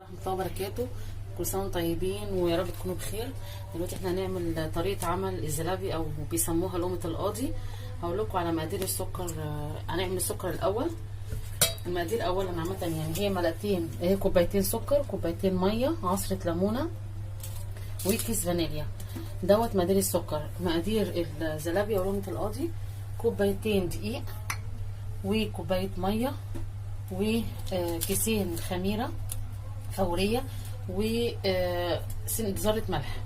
ورحمة الله وبركاته. كل سنة وانتم طيبين ويا رب تكونوا بخير. دلوقتي احنا هنعمل طريقة عمل الزلابي او بيسموها لقمة القاضي. هقول لكم على مقادير السكر. هنعمل السكر الاول. المقادير اولا عامة يعني هي معلقتين، هي كوبايتين سكر، كوبايتين مية، عصرة ليمونة، وكيس فانيليا. دوت مقادير السكر. مقادير الزلابي او لقمة القاضي: كوبايتين دقيق، وكوباية مية، وكيسين خميرة فورية، وذرة ملح.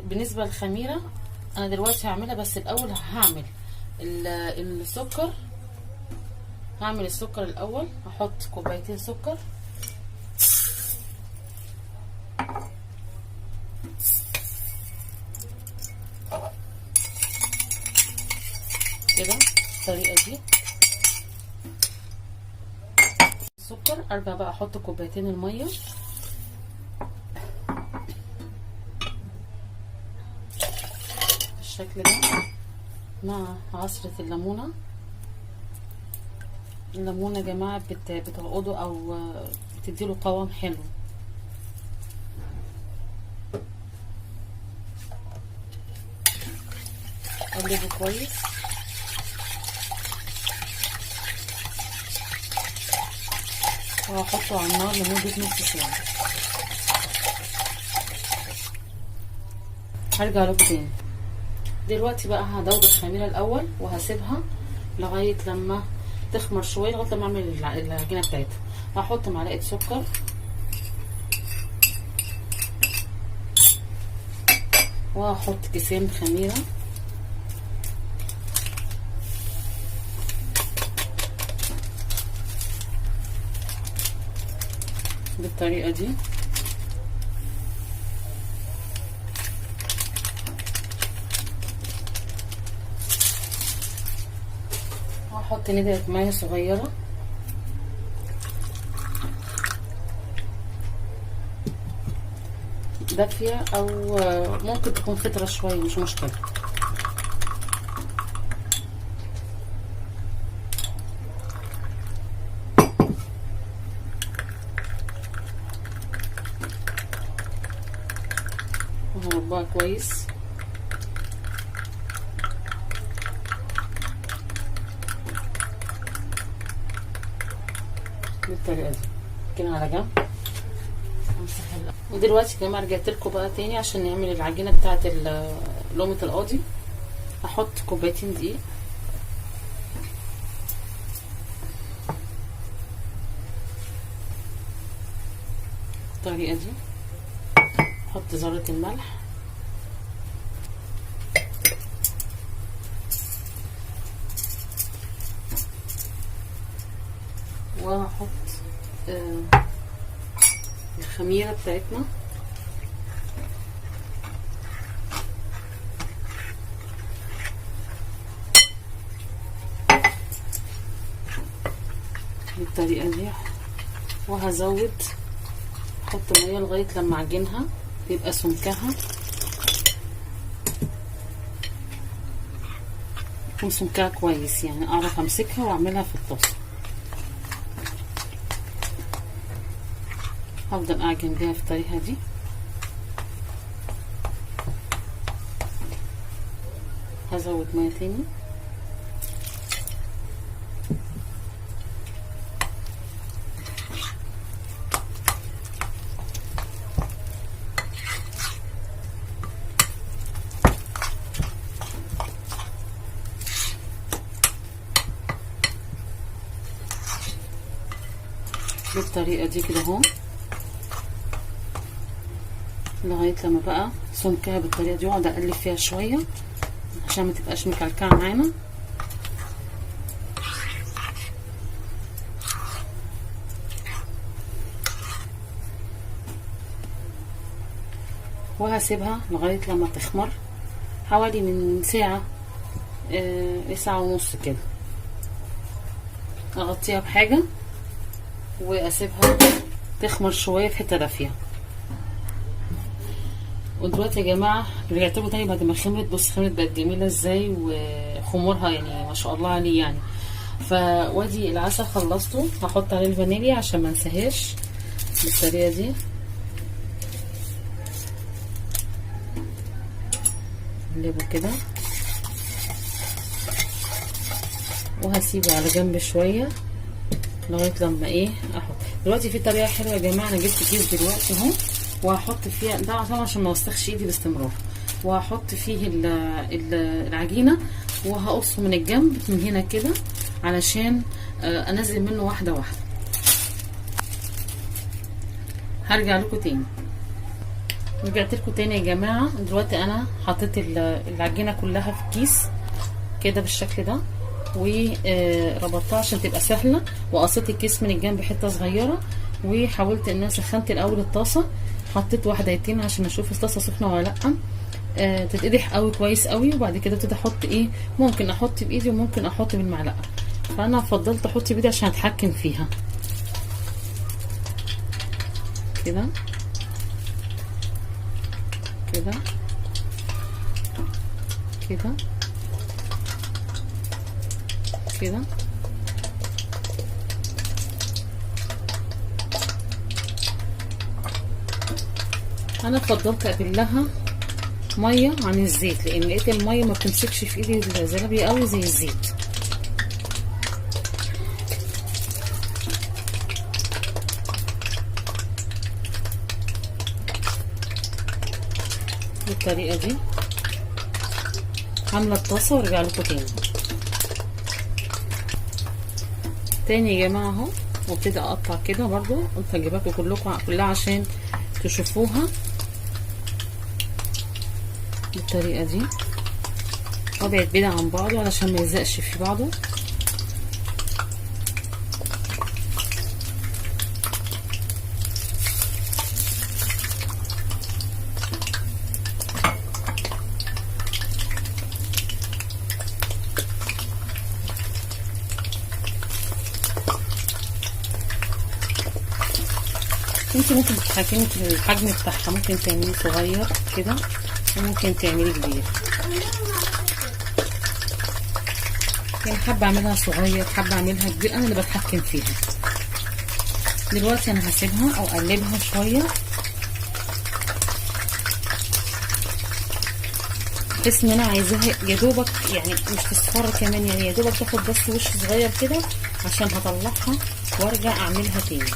بالنسبة للخميرة انا دلوقتي هعملها، بس الاول هعمل السكر. هعمل السكر الاول. هحط كوبايتين سكر، كده بالطريقة دي. السكر. ارجع بقى احط كوبايتين المية، بالشكل ده، مع عصرة الليمونة. الليمونة يا جماعة بتعقده او بتديله قوام حلو. قلبه كويس. وهحطه على النار لمدة نص ساعة. هرجع لكم تاني. دلوقتي بقى هدوب الخميرة الاول وهسيبها لغاية لما تخمر شوية، لغاية لما اعمل العجينة بتاعتها. هحط معلقة سكر، وهحط كيسين خميرة، بالطريقة دي. وهحط ندرة مية صغيرة، دافية او ممكن تكون فترة شوية، مش مشكلة. وهربها كويس. بالطريقه دي كده على جنب. ودلوقتي يا جماعه رجعت لكم بقى تاني عشان نعمل العجينه بتاعه لقمه القاضي. هحط كوبايتين دقيق، بالطريقه دي. احط ذره الملح، وهحط الخميرة بتاعتنا، بالطريقة دي. وهزود، احط مية لغاية لما اعجنها يبقى سمكها يكون سمكها كويس، يعني اعرف امسكها واعملها في الطاسة. هفضل اعجن بيها في الطريقة دي. هزود مية تاني، بالطريقة دي كده اهو، لغاية لما بقى سمكها بالطريقة دي. واقعد اقلب فيها شوية عشان ما تبقاش مكلكعة معانا. وهسيبها لغاية لما تخمر، حوالي من ساعة، ساعة ونص كده. اغطيها بحاجة واسيبها تخمر شوية في حتة دافية. ودلوقتي يا جماعه رجعت لكم تاني بعد ما خمرت. بص خمرت بقت جميله ازاي، وخمورها يعني ما شاء الله عليه. يعني فوادي العسل خلصته، هحط عليه الفانيليا عشان ما انساهاش بالطريقه دي. نقلبه كده وهسيبه على جنب شويه لغايه لما ايه احط. دلوقتي في طريقه حلوه يا جماعه، انا جبت كيس دلوقتي اهو وهحط فيها ده عشان ما اوسخش ايدي باستمرار، وهحط فيه العجينه وهقصه من الجنب من هنا كده علشان انزل منه واحده واحده. هرجع لكم تاني. رجعت لكم تاني يا جماعه. دلوقتي انا حطيت العجينه كلها في كيس كده بالشكل ده وربطتها عشان تبقى سهله، وقصيت الكيس من الجنب حته صغيره، وحاولت ان انا سخنت الاول الطاسه، حطيت واحدتين عشان اشوف الطاسه سخنه ولا لا، تتقدح قوي كويس قوي. وبعد كده ابتدي احط ايه، ممكن احط بايدي وممكن احط بالمعلقه، فانا فضلت احط بايدي عشان اتحكم فيها كده كده كده كده. انا فضلت ابلها ميه عن الزيت، لان لقيت الميه ما بتمسكش في ايدي الزلابيه قوي زي الزيت. بالطريقه دي عامله الطاسه وارجع لكم تاني يا جماعه اهو. وابتدي اقطع كده برضو، قلت اجيبها لكم كلها عشان تشوفوها بالطريقه دي، وابعد بعيد عن بعضه علشان ما يلزقش في بعضه. انت ممكن تتحكمي في الحجم بتاعها، ممكن تعمليه صغير كده وممكن تعمليه كبير، يعني حابه اعملها صغير حابه اعملها كبير، انا اللي بتحكم فيها. دلوقتي انا هسيبها او اقلبها شويه بحيث ان انا عايزاها يا دوبك يعني مش تصفر كمان، يعني يا دوبك تاخد بس وش صغير كده عشان هطلعها وارجع اعملها تاني.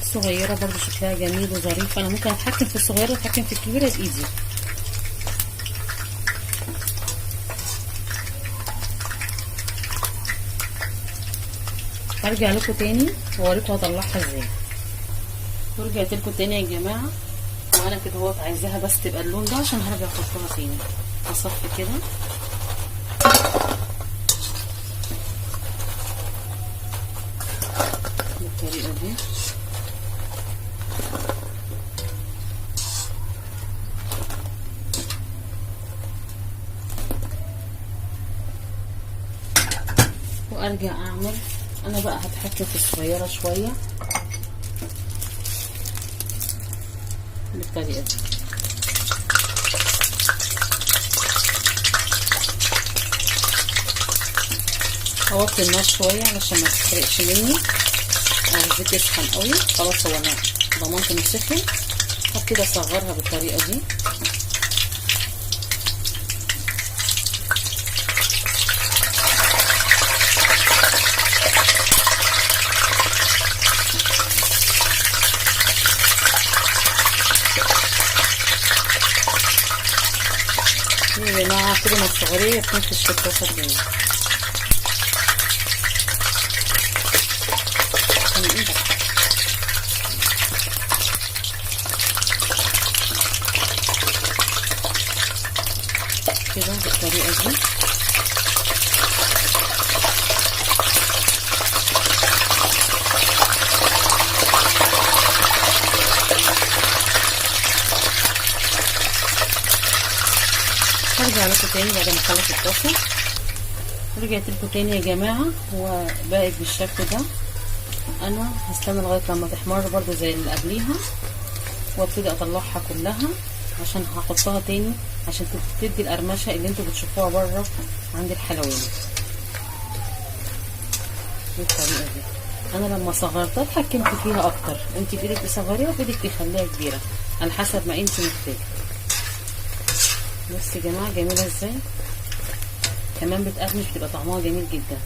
الصغيره برضو شكلها جميل وظريف، انا ممكن اتحكم في الصغيره واتحكم في الكبيره بايدي. هرجع لكم تاني واوريكم هطلعها ازاي. ورجعت لكم تاني يا جماعه، وانا كده اهوت عايزاها بس تبقى اللون ده عشان هرجع احطها تاني. هصفي كده بالطريقه دي. وارجع اعمل انا بقى هتحكم في الصغيره شويه بالطريقه دي. هوطي النار شويه علشان ما تحرقش مني او الزيت يسخن قوي. خلاص هو انا ضمنت انه سخن، هبتدي اصغرها بالطريقه دي. يا جماعه كل ما الصغيريه بتنفش في الطاسه تاني. كده بالطريقه دي. هرجع لكم تاني بعد ما اخلص الطاسه. رجعت لكم تاني يا جماعه، هو بقت بالشكل ده. انا هستنى لغايه لما تحمر برضو زي اللي قبليها، وابتدي اطلعها كلها عشان هحطها تاني عشان تدي القرمشه اللي انتوا بتشوفوها بره عند الحلواني بالطريقه دي. انا لما صغرتها اتحكمت فيها اكتر، انت في ايدك تصغريها وفي ايدك تخليها كبيره على حسب ما انت محتاجه. بصوا يا جماعه جميله ازاي، كمان بتقرمش، بتبقى طعمها جميل جدا.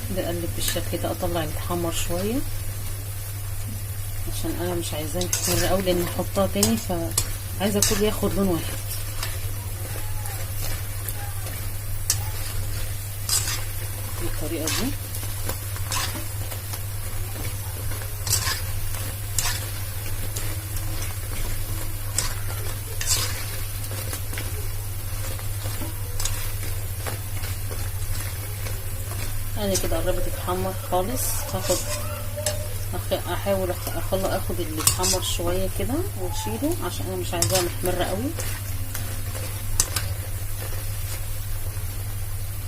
بقلب بالشكل ده، اطلع اللي اتحمر شويه عشان انا مش عايزاه يحمر قوي لان هحطها تاني، فعايزه كله ياخد لون واحد بالطريقه دي. انا كده قربت تتحمر خالص، احاول اخد اللي اتحمر شويه كده واشيله عشان انا مش عايزاها محمره قوي.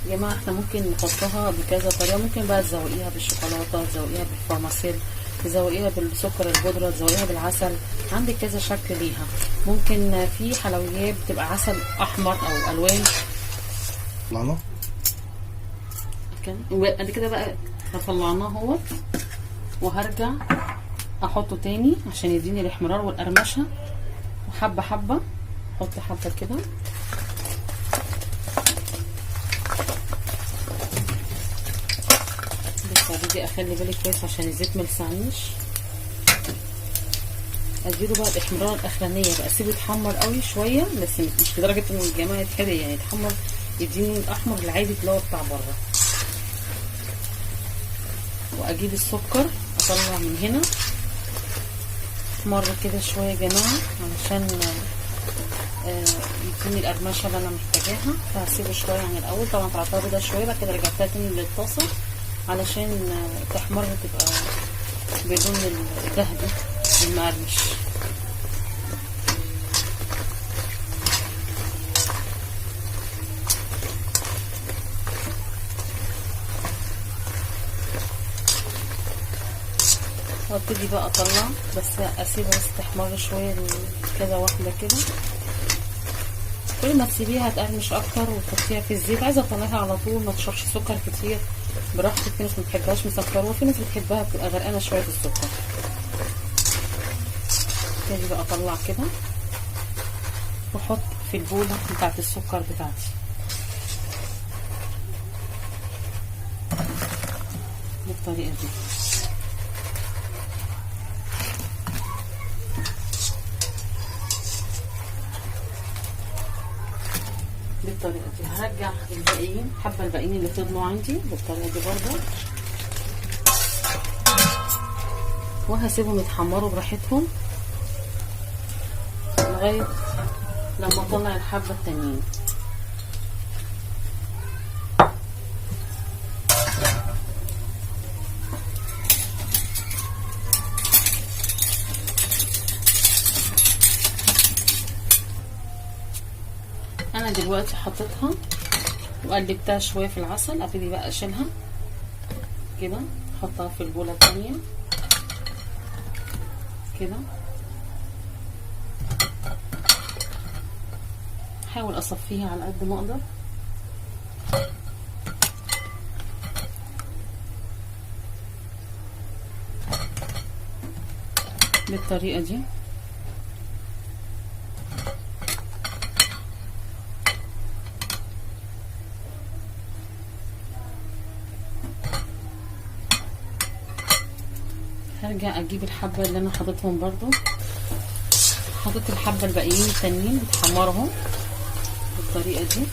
يا جماعه احنا ممكن نحطها بكذا طريقه، ممكن بقى تزوقيها بالشوكولاته، تزوقيها بالفرماسيل، تزوقيها بالسكر البودره، تزوقيها بالعسل، عندك كذا شكل ليها. ممكن في حلويات بتبقى عسل احمر او الوان. طلعنا قد كده بقى طلعناه اهوت، وهرجع احطه تاني عشان يديني الاحمرار والقرمشه، وحبه حبه احط حبه كده. بس دي اخلي بالي كويس عشان الزيت ملسعنيش. اديله بقى الاحمرار الاخرانيه بقى، اسيبه يتحمر قوي شويه بس مش لدرجه ان الجماعه يتحرق، يعني يتحمر يديني الاحمر العادي اللي هو بتاع بره. واجيب السكر اطلع من هنا احمر كده شويه يا جماعه علشان يديني القرمشه اللي انا محتاجاها. فهسيبه شويه عن الاول، طبعا طلعتها بيضه شويه، بعد كده رجعتها تاني للطاسه علشان تحمر تبقى بدون الذهبي المقرمش. وابتدي بقى اطلع، بس اسيبها بس تحمر شويه كذا واحده كده. كل ما تسيبيها تقرمش اكتر وتحطيها في الزيت. عايزه اطلعها على طول، ما تشربش سكر كتير براحتك. في ناس ما بتحبهاش مسكره، وفي ناس بتحبها بتبقى غرقانه شويه في السكر. ابتدي بقى اطلع كده واحط في البوله بتاعت السكر بتاعتي بالطريقه دي. بالطريقه دي هرجع الباقيين، حبه الباقيين اللي فضلوا عندي بالطريقه دي برضه، وهسيبهم يتحمروا براحتهم لغايه لما اطلع الحبه التانيين. انا دلوقتي حطيتها وقلبتها شويه في العسل، ابتدي بقى اشيلها كده، احطها في البوله الثانيه كده. احاول اصفيها على قد ما اقدر. بالطريقه دي. هرجع اجيب الحبه اللي انا حاططهم برضو، حاطط الحبه الباقيين التانيين بتحمرهم بالطريقه دي.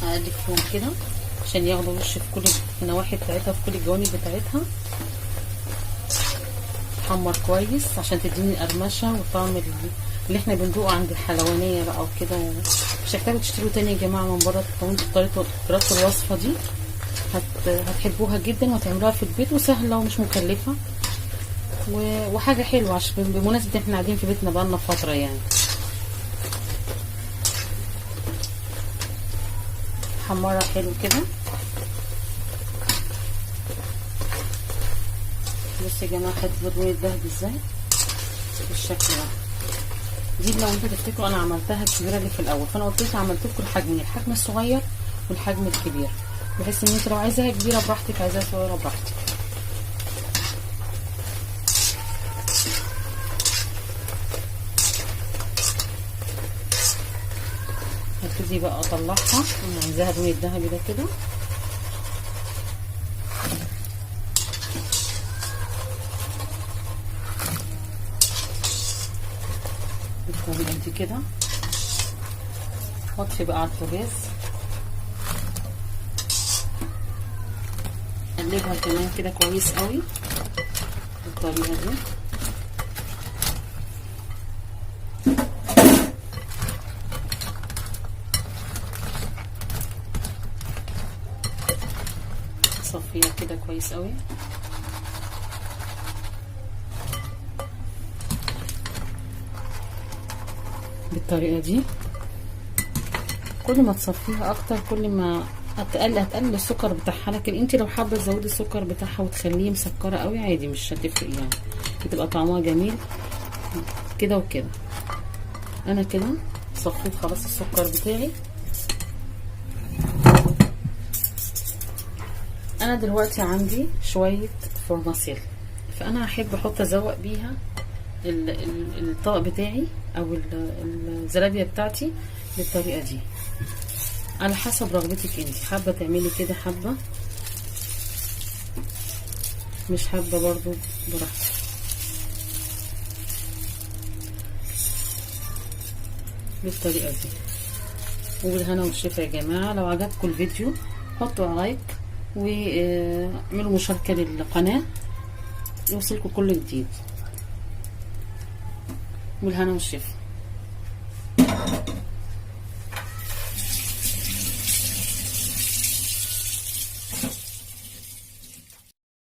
اقلب فيهم كده عشان ياخدوا وش في كل النواحي بتاعتها، في كل الجوانب بتاعتها. تحمر كويس عشان تديني القرمشه والطعم اللي احنا بندوقه عند الحلوانيه بقى وكده. مش هتحتاجوا تشتروا تاني يا جماعه من بره. لو انتوا جربتوا الوصفه دي هتحبوها جدا وهتعملوها في البيت، وسهله ومش مكلفه. وحاجه حلوه عشان بمناسبه احنا قاعدين في بيتنا بقالنا فتره يعني. حمرها حلو كده. بصوا يا جماعه حته بردون الدهب ازاي بالشكل ده. دي لو انتوا تفتكروا انا عملتها الكبيره اللي في الاول، فانا قلت لكم عملت لكم الحجمين، الحجم الصغير والحجم الكبير، بحيث ان انت لو عايزاها كبيره براحتك، عايزاها صغيره براحتك. هبتدي بقى اطلعها. انا عايزاها لون الذهبي ده كده. بالطريقه دي كده. واطفي بقى على البوتاجاز. اقلبها كمان كده كويس قوي بالطريقه دي. صفيها كده كويس قوي. بالطريقه دي. كل ما تصفيها اكتر كل ما هتقلل السكر بتاعها، لكن انت لو حابه تزودي السكر بتاعها وتخليه مسكره قوي عادي مش هتفرق يعني، بتبقى طعمها جميل كده وكده. انا كده صفيت خلاص السكر بتاعي. انا دلوقتي عندي شويه فورماسيل، فانا هحب احط ازوق بيها الطبق بتاعي او الزلابيه بتاعتي بالطريقه دي، على حسب رغبتك انت. حابه تعملي كده، حابه مش حابه برضو براحتك. بالطريقه دي. وبالهنا والشفا يا جماعه. لو عجبكم الفيديو حطوا لايك واعملوا مشاركه للقناه يوصلكم كل جديد. والهنا والشفا.